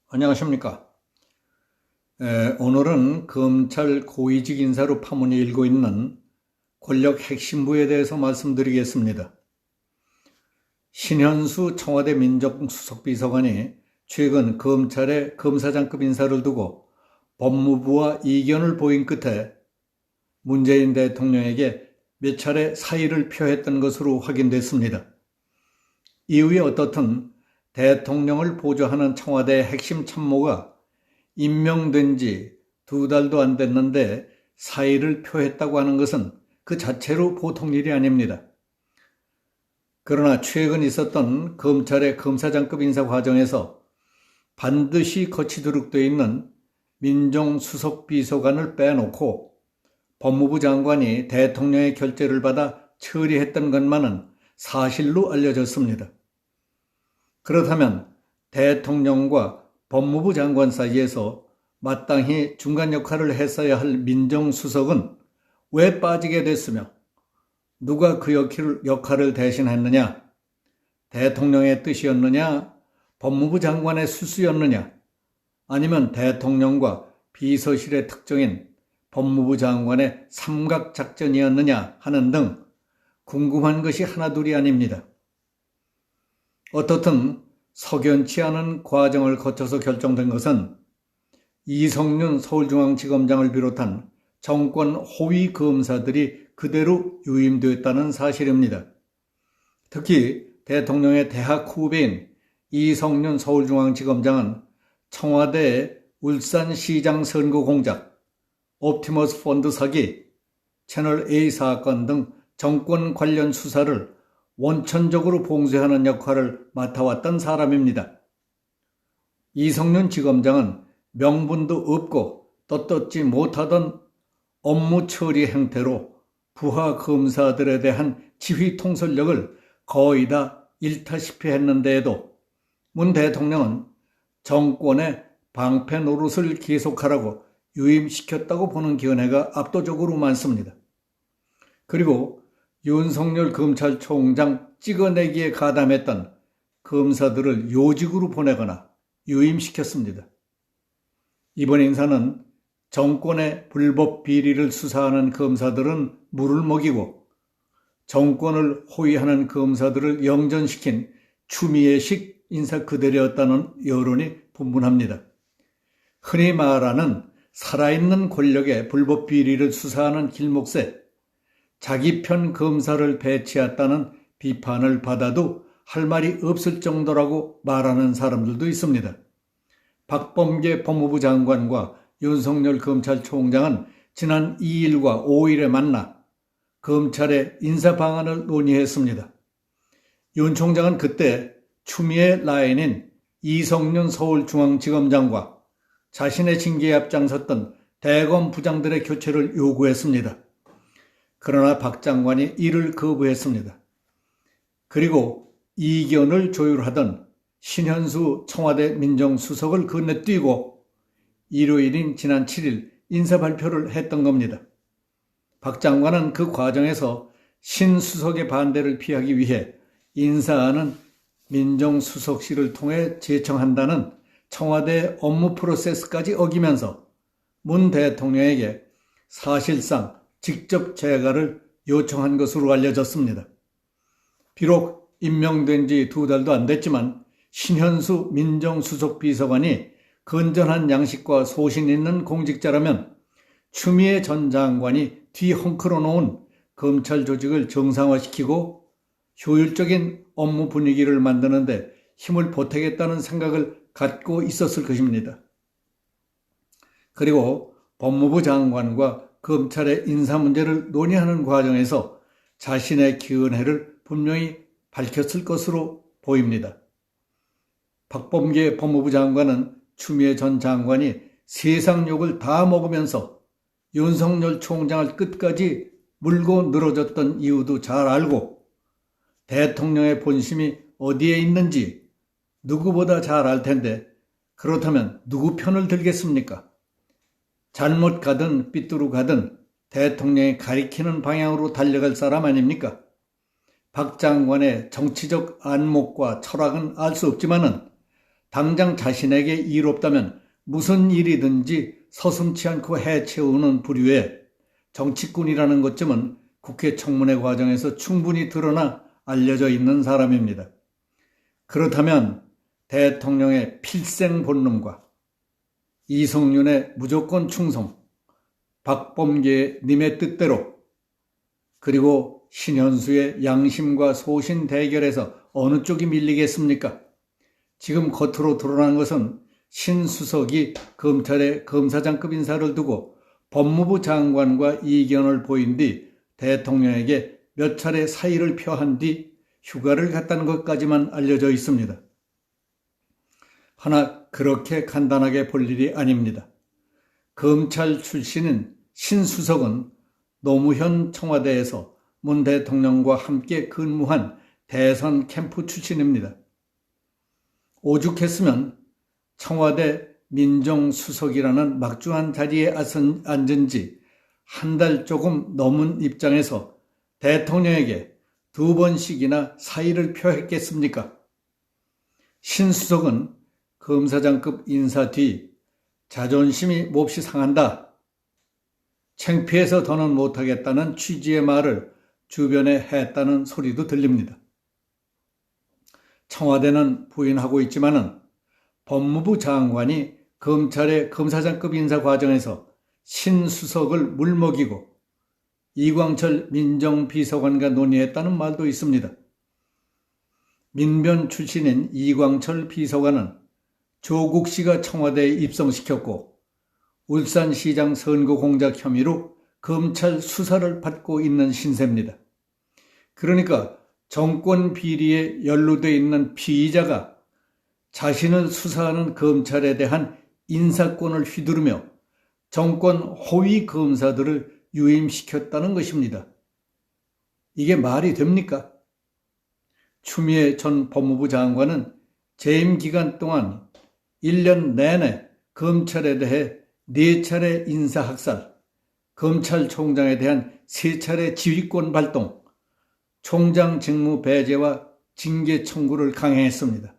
안녕하십니까. 오늘은 검찰 고위직 인사로 파문이 일고 있는 권력 핵심부에 대해서 말씀드리겠습니다. 신현수 청와대 민정수석비서관이 최근 검찰의 검사장급 인사를 두고 법무부와 이견을 보인 끝에 문재인 대통령에게 몇 차례 사의를 표했던 것으로 확인됐습니다. 이후에 어떻든 대통령을 보좌하는 청와대 핵심 참모가 임명된 지 2달도 안 됐는데 사의를 표했다고 하는 것은 그 자체로 보통 일이 아닙니다. 그러나 최근 있었던 검찰의 검사장급 인사 과정에서 반드시 거치도록 되어 있는 민정수석비서관을 빼놓고 법무부 장관이 대통령의 결재를 받아 처리했던 것만은 사실로 알려졌습니다. 그렇다면 대통령과 법무부 장관 사이에서 마땅히 중간 역할을 했어야 할 민정수석은 왜 빠지게 됐으며 누가 그 역할을 대신했느냐? 대통령의 뜻이었느냐? 법무부 장관의 수수였느냐? 아니면 대통령과 비서실의 특종인 법무부 장관의 삼각작전이었느냐 하는 등 궁금한 것이 하나둘이 아닙니다. 어떻든 석연치 않은 과정을 거쳐서 결정된 것은 이성윤 서울중앙지검장을 비롯한 정권 호위 검사들이 그대로 유임되었다는 사실입니다. 특히 대통령의 대학 후배인 이성윤 서울중앙지검장은 청와대의 울산시장 선거 공작, 옵티머스 펀드 사기, 채널A 사건 등 정권 관련 수사를 원천적으로 봉쇄하는 역할을 맡아왔던 사람입니다. 이성윤 지검장은 명분도 없고 떳떳지 못하던 업무 처리 행태로 부하 검사들에 대한 지휘 통솔력을 거의 다 잃다시피 했는데에도 문 대통령은 정권의 방패 노릇을 계속하라고 유임시켰다고 보는 견해가 압도적으로 많습니다. 그리고 윤석열 검찰총장 찍어내기에 가담했던 검사들을 요직으로 보내거나 유임시켰습니다. 이번 인사는 정권의 불법 비리를 수사하는 검사들은 물을 먹이고 정권을 호위하는 검사들을 영전시킨 추미애식 인사 그대로였다는 여론이 분분합니다. 흔히 말하는 살아있는 권력의 불법 비리를 수사하는 길목새 자기 편 검사를 배치했다는 비판을 받아도 할 말이 없을 정도라고 말하는 사람들도 있습니다. 박범계 법무부 장관과 윤석열 검찰총장은 지난 2일과 5일에 만나 검찰의 인사 방안을 논의했습니다. 윤 총장은 그때 추미애 라인인 이성윤 서울중앙지검장과 자신의 징계에 앞장섰던 대검 부장들의 교체를 요구했습니다. 그러나 박 장관이 이를 거부했습니다. 그리고 이견을 조율하던 신현수 청와대 민정수석을 건너뛰고 일요일인 지난 7일 인사 발표를 했던 겁니다. 박 장관은 그 과정에서 신 수석의 반대를 피하기 위해 인사안은 민정수석실을 통해 제청한다는 청와대 업무 프로세스까지 어기면서 문 대통령에게 사실상 직접 재가를 요청한 것으로 알려졌습니다. 비록 임명된 지 2달도 안 됐지만 신현수 민정수석 비서관이 건전한 양식과 소신 있는 공직자라면 추미애 전 장관이 뒤헝클어 놓은 검찰 조직을 정상화시키고 효율적인 업무 분위기를 만드는 데 힘을 보태겠다는 생각을 갖고 있었을 것입니다. 그리고 법무부 장관과 검찰의 인사 문제를 논의하는 과정에서 자신의 견해를 분명히 밝혔을 것으로 보입니다. 박범계 법무부 장관은 추미애 전 장관이 세상 욕을 다 먹으면서 윤석열 총장을 끝까지 물고 늘어졌던 이유도 잘 알고 대통령의 본심이 어디에 있는지 누구보다 잘 알 텐데 그렇다면 누구 편을 들겠습니까? 잘못 가든 삐뚤어 가든 대통령이 가리키는 방향으로 달려갈 사람 아닙니까? 박 장관의 정치적 안목과 철학은 알 수 없지만은 당장 자신에게 이롭다면 무슨 일이든지 서슴지 않고 해채우는 부류의 정치꾼이라는 것쯤은 국회 청문회 과정에서 충분히 드러나 알려져 있는 사람입니다. 그렇다면 대통령의 필생 본능과 이성윤의 무조건 충성, 박범계 님의 뜻대로, 그리고 신현수의 양심과 소신 대결에서 어느 쪽이 밀리겠습니까? 지금 겉으로 드러난 것은 신수석이 검찰의 검사장급 인사를 두고 법무부 장관과 이견을 보인 뒤 대통령에게 몇 차례 사의를 표한 뒤 휴가를 갔다는 것까지만 알려져 있습니다. 하나 그렇게 간단하게 볼 일이 아닙니다. 검찰 출신인 신수석은 노무현 청와대에서 문 대통령과 함께 근무한 대선 캠프 출신입니다. 오죽했으면 청와대 민정수석이라는 막중한 자리에 앉은 지 한 달 조금 넘은 입장에서 대통령에게 2번씩이나 사의를 표했겠습니까? 신수석은 검사장급 인사 뒤 자존심이 몹시 상한다, 창피해서 더는 못하겠다는 취지의 말을 주변에 했다는 소리도 들립니다. 청와대는 부인하고 있지만은 법무부 장관이 검찰의 검사장급 인사 과정에서 신수석을 물먹이고 이광철 민정비서관과 논의했다는 말도 있습니다. 민변 출신인 이광철 비서관은 조국 씨가 청와대에 입성시켰고 울산시장 선거 공작 혐의로 검찰 수사를 받고 있는 신세입니다. 그러니까 정권 비리에 연루되어 있는 피의자가 자신을 수사하는 검찰에 대한 인사권을 휘두르며 정권 호위 검사들을 유임시켰다는 것입니다. 이게 말이 됩니까? 추미애 전 법무부 장관은 재임 기간 동안 1년 내내 검찰에 대해 4차례 인사학살, 검찰총장에 대한 3차례 지휘권 발동, 총장 직무 배제와 징계 청구를 강행했습니다.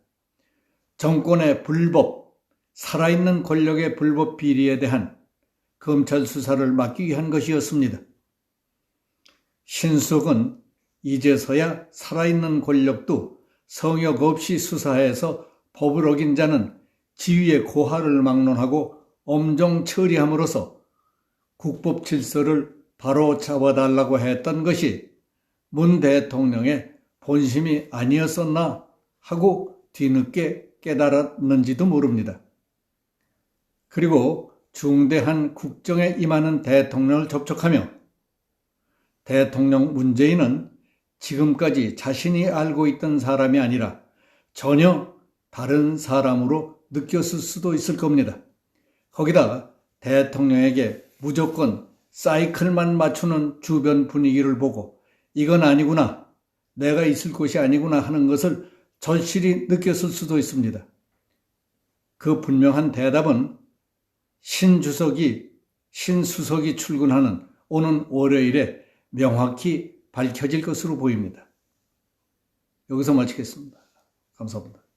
정권의 불법, 살아있는 권력의 불법 비리에 대한 검찰 수사를 막기 위한 것이었습니다. 신수석은 이제서야 살아있는 권력도 성역 없이 수사해서 법을 어긴 자는 지위의 고하를 막론하고 엄정 처리함으로써 국법 질서를 바로 잡아달라고 했던 것이 문 대통령의 본심이 아니었었나 하고 뒤늦게 깨달았는지도 모릅니다. 그리고 중대한 국정에 임하는 대통령을 접촉하며 대통령 문재인은 지금까지 자신이 알고 있던 사람이 아니라 전혀 다른 사람으로 느꼈을 수도 있을 겁니다. 거기다 대통령에게 무조건 사이클만 맞추는 주변 분위기를 보고 이건 아니구나, 내가 있을 곳이 아니구나 하는 것을 절실히 느꼈을 수도 있습니다. 그 분명한 대답은 신수석이 출근하는 오는 월요일에 명확히 밝혀질 것으로 보입니다. 여기서 마치겠습니다. 감사합니다.